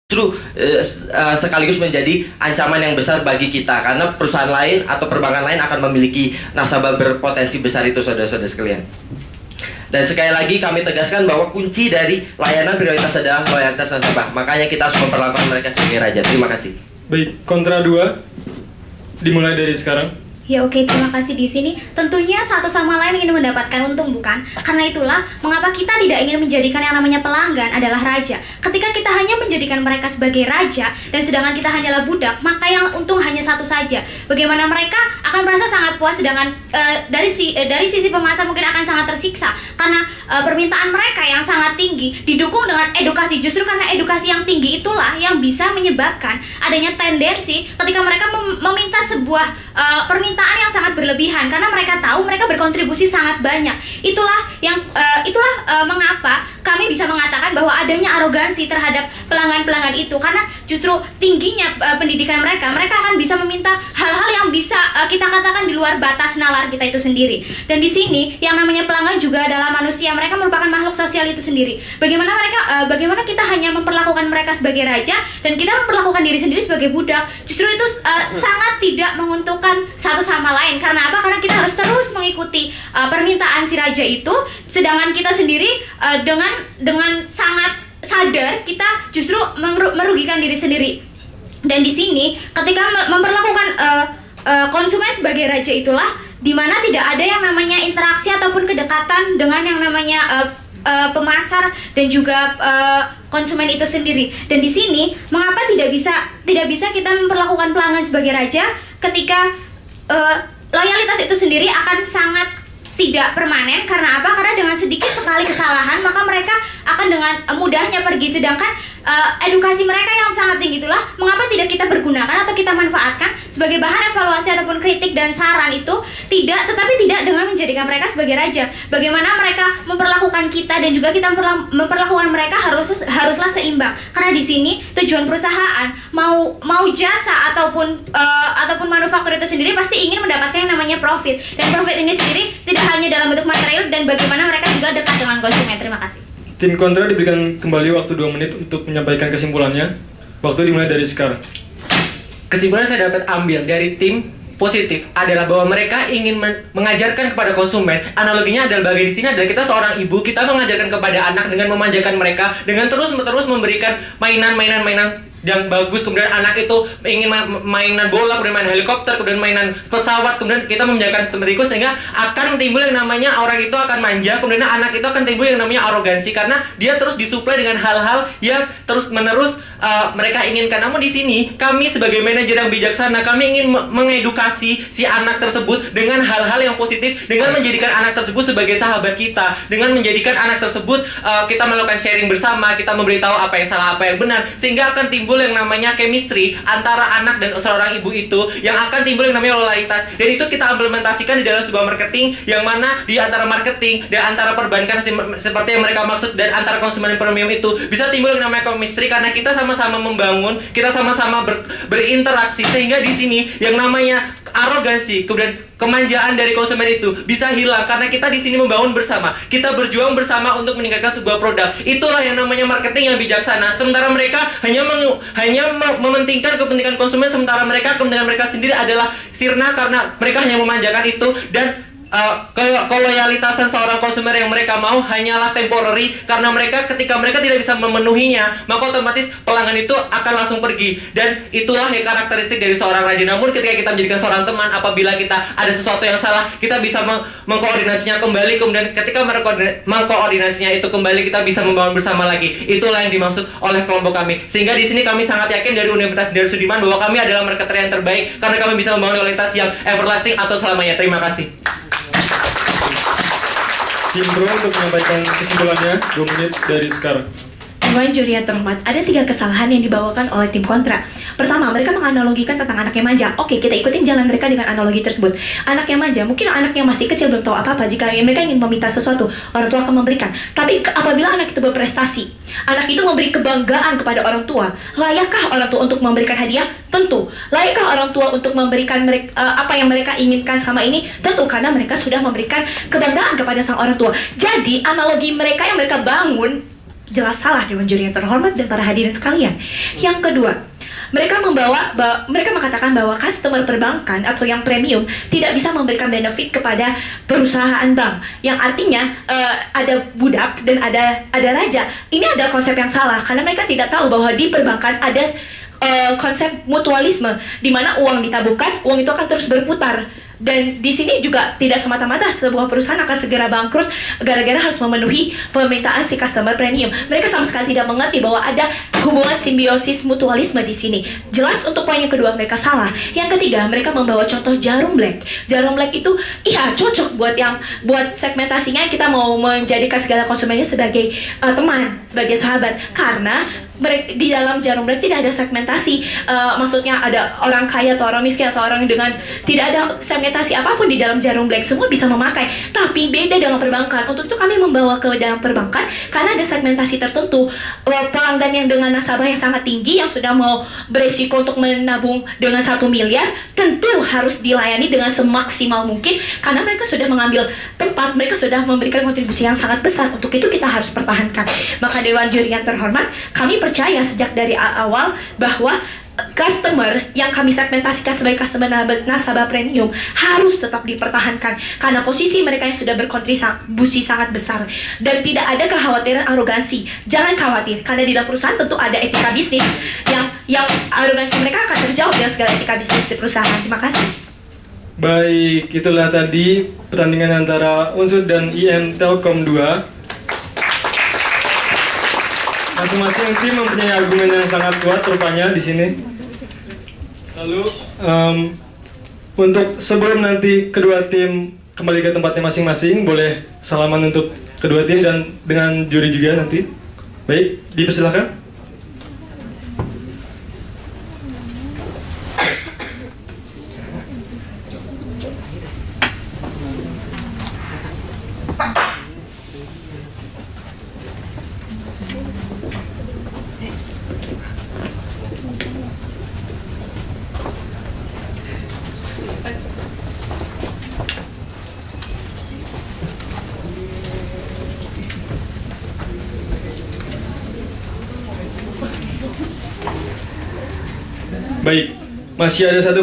justru sekaligus menjadi ancaman yang besar bagi kita, karena perusahaan lain atau perbankan lain akan memiliki nasabah berpotensi besar itu, saudara-saudara sekalian. Dan sekali lagi kami tegaskan bahwa kunci dari layanan prioritas adalah loyalitas nasabah. Makanya kita harus memperlakukan mereka sebagai raja. Terima kasih. Baik, kontra 2 dimulai dari sekarang. Ya oke, terima kasih. Di sini tentunya satu sama lain ingin mendapatkan untung, bukan? Karena itulah mengapa kita tidak ingin menjadikan yang namanya pelanggan adalah raja. Ketika kita hanya menjadikan mereka sebagai raja dan sedangkan kita hanyalah budak, maka yang untung hanya satu saja. Bagaimana mereka akan merasa sangat puas, sedangkan dari sisi penguasa mungkin akan sangat tersiksa karena permintaan mereka yang sangat tinggi didukung dengan edukasi. Justru karena edukasi yang tinggi itulah yang bisa menyebabkan adanya tendensi ketika mereka meminta sebuah permintaan yang sangat berlebihan, karena mereka tahu mereka berkontribusi sangat banyak. Itulah mengapa kami bisa mengatakan bahwa adanya arogansi terhadap pelanggan-pelanggan itu, karena justru tingginya pendidikan mereka akan bisa meminta hal-hal yang bisa kita katakan di luar batas nalar kita itu sendiri. Dan di sini yang namanya pelanggan juga adalah manusia, mereka merupakan makhluk sosial itu sendiri. Bagaimana kita hanya memperlakukan mereka sebagai raja dan kita memperlakukan diri sendiri sebagai budak, justru itu sangat tidak menguntungkan satu sama lain. Karena apa? Karena kita harus terus mengikuti permintaan si raja itu, sedangkan kita sendiri dengan sangat sadar kita justru merugikan diri sendiri. Dan di sini ketika memperlakukan konsumen sebagai raja itulah dimana tidak ada yang namanya interaksi ataupun kedekatan dengan yang namanya pemasar dan juga konsumen itu sendiri. Dan di sini mengapa tidak bisa kita memperlakukan pelanggan sebagai raja ketika loyalitas itu sendiri akan sangat tidak permanen. Karena apa? Karena dengan sedikit sekali kesalahan maka mereka akan dengan mudahnya pergi, sedangkan edukasi mereka yang sangat tinggi itulah mengapa tidak kita pergunakan atau kita manfaatkan sebagai bahan evaluasi ataupun kritik dan saran itu, tetapi tidak dengan menjadikan mereka sebagai raja. Bagaimana mereka memperlakukan kita dan juga kita memperlakukan mereka haruslah seimbang. Karena di sini tujuan perusahaan mau jasa ataupun manufaktur itu sendiri pasti ingin mendapatkan yang namanya profit, dan profit ini sendiri tidak hanya dalam bentuk material, dan bagaimana mereka juga dekat dengan konsumen. Terima kasih. Tim kontra diberikan kembali waktu 2 menit untuk menyampaikan kesimpulannya. Waktu dimulai dari sekarang. Kesimpulan saya dapat ambil dari tim positif adalah bahwa mereka ingin mengajarkan kepada konsumen. Analoginya adalah bagi di sini adalah kita seorang ibu, kita mengajarkan kepada anak dengan memanjakan mereka dengan terus memberikan mainan yang bagus, kemudian anak itu ingin mainan bola, kemudian main helikopter, kemudian mainan pesawat, kemudian kita membiarkan seperti itu, sehingga akan timbul yang namanya orang itu akan manja, kemudian anak itu akan timbul yang namanya arogansi karena dia terus disuplai dengan hal-hal yang terus menerus mereka inginkan. Namun di sini kami sebagai manajer yang bijaksana, kami ingin mengedukasi si anak tersebut dengan hal-hal yang positif, dengan menjadikan anak tersebut sebagai sahabat kita, dengan menjadikan anak tersebut kita melakukan sharing bersama, kita memberitahu apa yang salah, apa yang benar, sehingga akan timbul yang namanya chemistry antara anak dan seorang ibu itu, yang akan timbul yang namanya loyalitas. Dan itu kita implementasikan di dalam sebuah marketing, yang mana di antara marketing dan antara perbankan seperti yang mereka maksud, dan antara konsumen premium itu bisa timbul yang namanya chemistry karena kita sama-sama membangun, kita sama-sama berinteraksi, sehingga di sini yang namanya arogansi kemudian kemanjaan dari konsumen itu bisa hilang karena kita di sini membangun bersama, kita berjuang bersama untuk meningkatkan sebuah produk. Itulah yang namanya marketing yang bijaksana. Sementara mereka hanya mementingkan kepentingan konsumen, sementara kepentingan mereka sendiri adalah sirna karena mereka hanya memanjakan itu, dan keloyalitasan seorang konsumen yang mereka mau hanyalah temporary karena ketika mereka tidak bisa memenuhinya, maka otomatis pelanggan itu akan langsung pergi. Dan itulah yang karakteristik dari seorang raja. Namun ketika kita menjadikan seorang teman, apabila kita ada sesuatu yang salah, kita bisa mengkoordinasinya kembali, kemudian ketika mengkoordinasinya itu kembali, kita bisa membangun bersama lagi. Itulah yang dimaksud oleh kelompok kami. Sehingga di sini kami sangat yakin dari Universitas Darus Sudirman bahwa kami adalah marketer yang terbaik karena kami bisa membangun loyalitas yang everlasting atau selamanya. Terima kasih. Tim Pro untuk menyampaikan kesimpulannya 2 menit dari sekarang. Teman juri yang terhormat, ada 3 kesalahan yang dibawakan oleh tim kontra. Pertama, mereka menganalogikan tentang anak yang manja. Oke, kita ikutin jalan mereka dengan analogi tersebut. Anak yang manja, mungkin anak yang masih kecil belum tahu apa-apa. Jika mereka ingin meminta sesuatu, orang tua akan memberikan. Tapi apabila anak itu berprestasi, anak itu memberi kebanggaan kepada orang tua, layakkah orang tua untuk memberikan hadiah? Tentu. Layakkah orang tua untuk memberikan apa yang mereka inginkan selama ini? Tentu, karena mereka sudah memberikan kebanggaan kepada sang orang tua. Jadi, analogi mereka yang mereka bangun jelas salah Dewan Juri yang terhormat dan para hadirin sekalian. Yang kedua, mereka mengatakan bahwa customer perbankan atau yang premium tidak bisa memberikan benefit kepada perusahaan bank, yang artinya ada budak dan ada raja. Ini ada konsep yang salah karena mereka tidak tahu bahwa di perbankan ada konsep mutualisme, di mana uang ditabungkan, uang itu akan terus berputar. Dan di sini juga tidak semata-mata sebuah perusahaan akan segera bangkrut gara-gara harus memenuhi permintaan si customer premium. Mereka sama sekali tidak mengerti bahwa ada hubungan simbiosis mutualisme di sini. Jelas untuk poin yang kedua mereka salah. Yang ketiga, mereka membawa contoh jarum black. Jarum black itu iya cocok buat segmentasinya, kita mau menjadikan segala konsumennya sebagai teman, sebagai sahabat, karena di dalam jarum black tidak ada segmentasi. Maksudnya ada orang kaya atau orang miskin atau orang dengan tidak ada segmentasi apapun di dalam jarum black, semua bisa memakai. Tapi beda dalam perbankan. Untuk itu kami membawa ke dalam perbankan karena ada segmentasi tertentu. Pelanggan yang dengan nasabah yang sangat tinggi, yang sudah mau beresiko untuk menabung dengan 1 miliar, tentu harus dilayani dengan semaksimal mungkin karena mereka sudah mengambil tempat, mereka sudah memberikan kontribusi yang sangat besar. Untuk itu kita harus pertahankan. Maka Dewan Juri yang terhormat, kami percaya sejak dari awal bahwa customer yang kami segmentasikan sebagai customer nasabah premium harus tetap dipertahankan karena posisi mereka yang sudah berkontribusi sangat besar dan tidak ada kekhawatiran arogansi. Jangan khawatir karena di dalam perusahaan tentu ada etika bisnis yang arogansi mereka akan terjawab dengan segala etika bisnis di perusahaan. Terima kasih. Baik, itulah tadi pertandingan antara Unsur dan IM Telkom 2. Masing-masing tim mempunyai argumen yang sangat kuat rupanya di sini. Lalu untuk sebelum nanti kedua tim kembali ke tempatnya masing-masing, boleh salaman untuk kedua tim dan dengan juri juga nanti. Baik, dipersilakan. Baik, masih ada satu